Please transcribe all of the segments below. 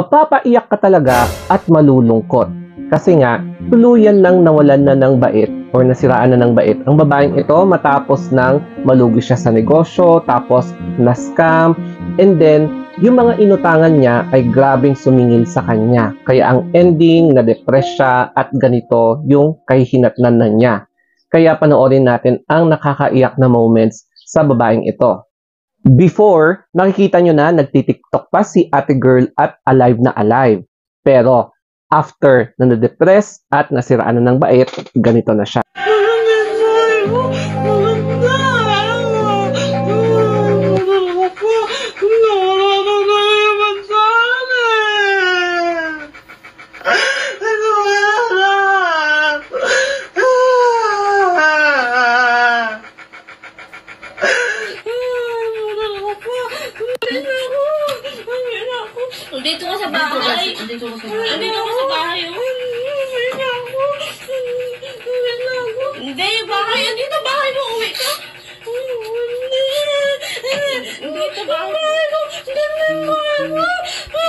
Mapapaiyak ka talaga at malulungkot. Kasi nga, tuluyan nang nawalan na ng bait or nasiraan na ng bait ang babaeng ito matapos nang malugi siya sa negosyo, tapos na-scam, and then, yung mga inutangan niya ay grabing sumingil sa kanya. Kaya ang ending, na-depress siya at ganito yung kahihinatnan na niya. Kaya panoorin natin ang nakakaiyak na moments sa babaeng ito. Before, nakikita nyo na nagtitiktok pa si ate girl at alive na alive. Pero, after na na-depress at nasiraan na ng bait, ganito na siya. Dito ka sa bahay. Dito ka sa bahay. Hindi, bahay. Andito bahay mo. Uwi ka. Dito bahay mo.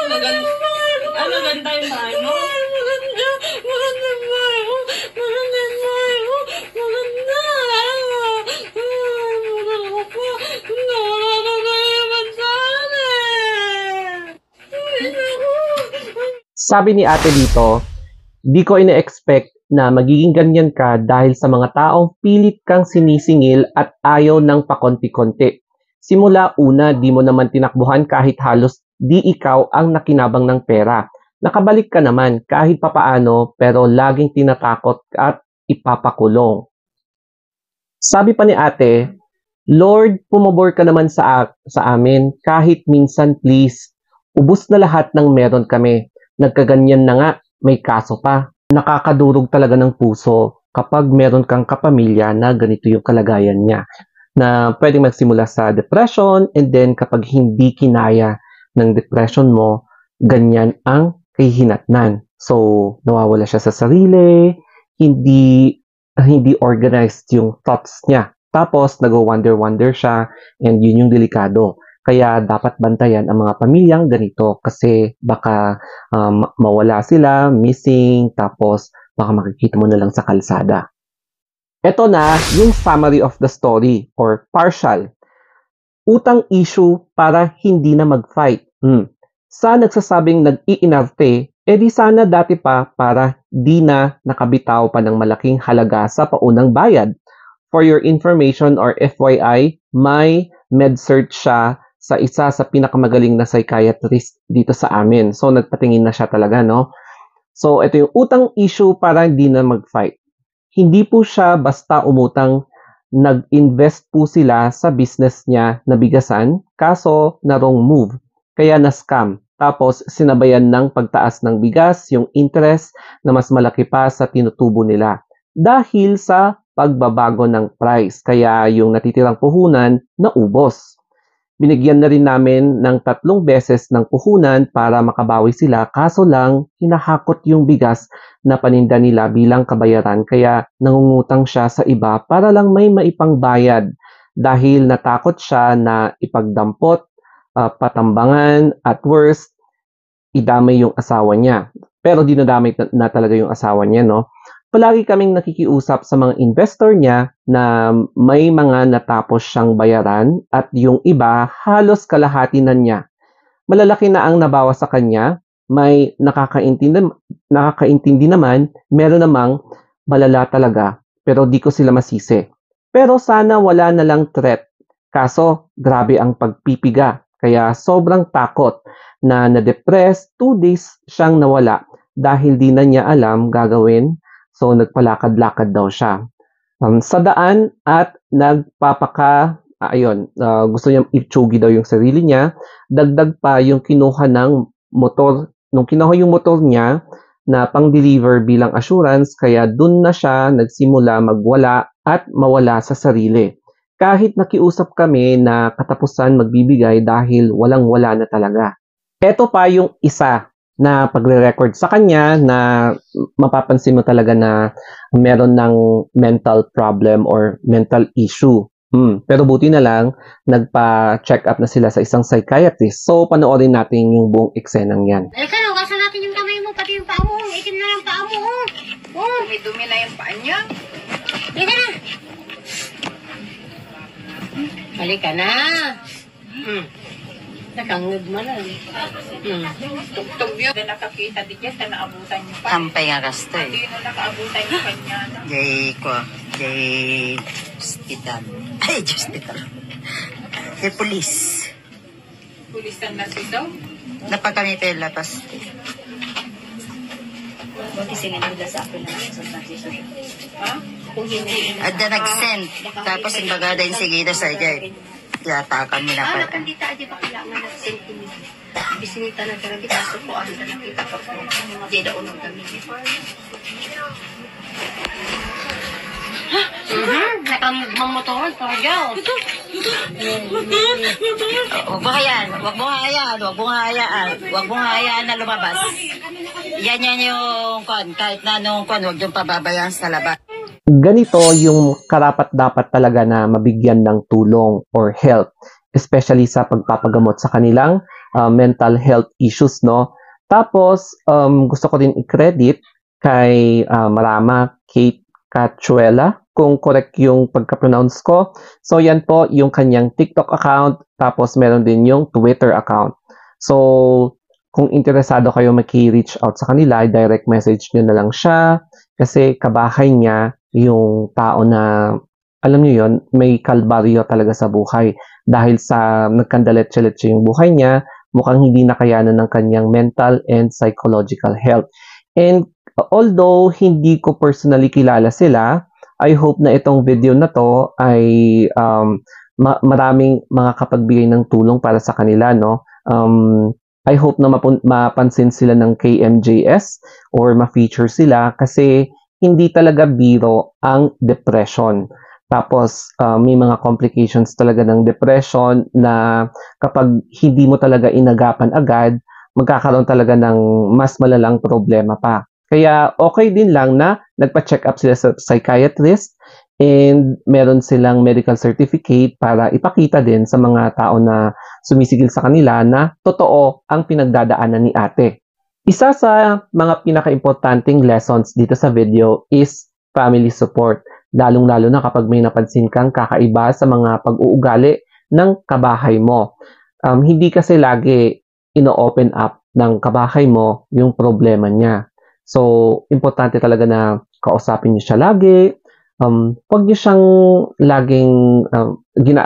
Maganda yung bahay mo. Sabi ni ate dito, di ko ina-expect na magiging ganyan ka dahil sa mga taong pilit kang sinisingil at ayaw ng pakonti-konti. Simula una, di mo naman tinakbuhan kahit halos di ikaw ang nakinabang ng pera. Nakabalik ka naman kahit papaano pero laging tinatakot at ipapakulong. Sabi pa ni ate, Lord, pumabor ka naman sa amin kahit minsan please. Ubus na lahat ng meron kami. Nagkaganyan na nga, may kaso pa. Nakakadurog talaga ng puso kapag meron kang kapamilya na ganito yung kalagayan niya. Na pwedeng magsimula sa depression and then kapag hindi kinaya ng depression mo, ganyan ang kahihinatnan. So, nawawala siya sa sarili, hindi organized yung thoughts niya. Tapos, nag-wonder-wonder siya and yun yung delikado. Kaya dapat bantayan ang mga pamilyang ganito kasi baka mawala sila, missing, tapos baka makikita mo na lang sa kalsada. Ito na yung summary of the story or partial. Utang issue para hindi na mag-fight. Sa nagsasabing nag-iinarte, edi sana dati pa para di na nakabitaw pa ng malaking halaga sa paunang bayad. For your information or FYI, may med-search siya sa isa sa pinakamagaling na psychiatrist dito sa amin. So, nagpatingin na siya talaga, no? So, ito yung utang issue para hindi na mag-fight. Hindi po siya basta umutang, nag-invest po sila sa business niya na bigasan, kaso na wrong move. Kaya na-scam. Tapos, sinabayan ng pagtaas ng bigas, yung interest na mas malaki pa sa tinutubo nila. Dahil sa pagbabago ng price. Kaya yung natitirang puhunan, naubos. Binigyan na rin namin ng 3 beses ng puhunan para makabawi sila, kaso lang hinahakot yung bigas na paninda nila bilang kabayaran kaya nangungutang siya sa iba para lang may maipangbayad dahil natakot siya na ipagdampot, patambangan, at worst, idamay yung asawa niya. Pero dinadamay na talaga yung asawa niya, no? Palagi kaming nakikiusap sa mga investor niya na may mga natapos siyang bayaran at yung iba halos kalahati na niya. Malalaki na ang nabawa sa kanya, may nakakaintindi naman, meron namang malala talaga, pero di ko sila masisi. Pero sana wala na lang threat. Kaso, grabe ang pagpipiga, kaya sobrang takot na na-depress, 2 days siyang nawala dahil di na niya alam gagawin. So, nagpalakad-lakad daw siya sa daan at gusto niya itsugi daw yung sarili niya. Dagdag pa yung kinuha ng motor, nung kinuha yung motor niya na pang-deliver bilang assurance, kaya dun na siya nagsimula magwala at mawala sa sarili. Kahit nakiusap kami na katapusan magbibigay dahil walang-wala na talaga. Ito pa yung isa na pagre-record sa kanya na mapapansin mo talaga na meron ng mental problem or mental issue. Pero buti na lang, nagpa-check up na sila sa isang psychiatrist. So, panoorin natin yung buong eksenang yan. Ikaw, dumi na yung paa niya. Halika na. Halika na. Nakangag mo na. Tugtog yun. Na nakakita di dyan, na naabutan niyo pa. Sampay nga gasto eh. Hindi na nakaabutan niyo kanya. Jay hospital. Ay, hospital. Jay police. Pulis ang nasidaw. Napag kami pelapas. Buti sinanila sa akin na sa transition. Ha? Kung hindi. At na nag-send. Tapos yung bagada yung sigida sa Jay. Yata kami na pala. Nakandita aja ba kailangan na sentiment. Bisinita na talaga kaso po ang nakita ko po. Hindi na unang kami. Nakamamamotoran pa dyan. Huwag mo hayaan na lumabas. Yan yung kahit na nung huwag yung pababayaan sa labas. Ganito yung karapat-dapat talaga na mabigyan ng tulong or help, especially sa pagpapagamot sa kanilang mental health issues, no? Tapos, gusto ko din i-credit kay Marama Kate Cachuela, kung correct yung pagka-pronounce ko. So, yan po yung kanyang TikTok account, tapos meron din yung Twitter account. So, kung interesado kayo maki-reach out sa kanila, direct message nyo na lang siya kasi kabahay niya yung tao na, alam niyo yon, may kalbaryo talaga sa buhay. Dahil sa nagkandalet-letse yung buhay niya, mukhang hindi nakayanan ng kanyang mental and psychological health. And although hindi ko personally kilala sila, I hope na itong video na to ay maraming makakapagbigay ng tulong para sa kanila, no? I hope na mapansin sila ng KMJS or ma-feature sila kasi hindi talaga biro ang depression. Tapos, may mga complications talaga ng depression na kapag hindi mo talaga inagapan agad, magkakaroon talaga ng mas malalang problema pa. Kaya okay din lang na nagpa-check up sila sa psychiatrist and meron silang medical certificate para ipakita din sa mga tao na sumisigil sa kanila na totoo ang pinagdadaanan ni ate. Isa sa mga pinaka-importanting lessons dito sa video is family support. Lalong-lalo na kapag may napansin kang kakaiba sa mga pag-uugali ng kabahay mo. Hindi kasi lagi ino-open up ng kabahay mo yung problema niya. So, importante talaga na kausapin niyo siya lagi. Huwag niyo siyang laging,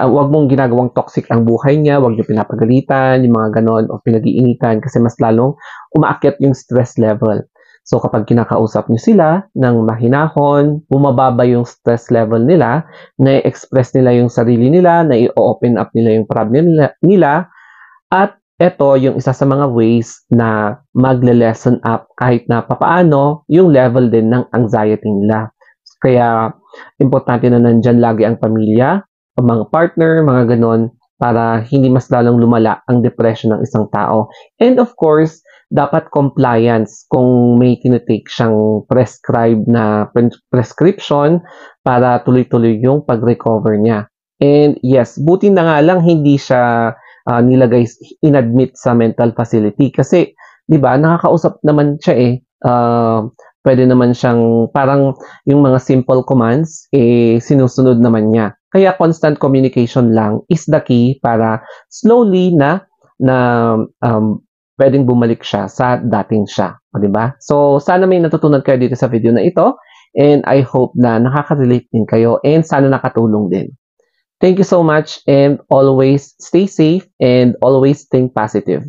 huwag mong ginagawang toxic ang buhay niya, huwag niyo pinapagalitan, yung mga ganon, o pinag-iinitan kasi mas lalong umaakyat yung stress level. So, kapag kinakausap niyo sila ng mahinahon, bumababa yung stress level nila, na-express nila yung sarili nila, na i-open up nila yung problem nila, at ito yung isa sa mga ways na magle-lessen up kahit na papaano yung level din ng anxiety nila. Kaya, importante na nandyan lagi ang pamilya, ang mga partner, mga ganon, para hindi mas lalong lumala ang depression ng isang tao. And of course, dapat compliance kung may tinitake siyang prescribed na prescription para tuloy-tuloy yung pag-recover niya. And yes, buti na nga lang hindi siya inadmit sa mental facility kasi 'di ba nakakausap naman siya eh. Pwede naman siyang parang yung mga simple commands sinusunod naman niya. Kaya constant communication lang is the key para slowly na pwedeng bumalik siya sa dating siya, 'di ba? So sana may natutunan kayo dito sa video na ito and I hope na nakaka-relate din kayo and sana nakatulong din. Thank you so much and always stay safe and always think positive.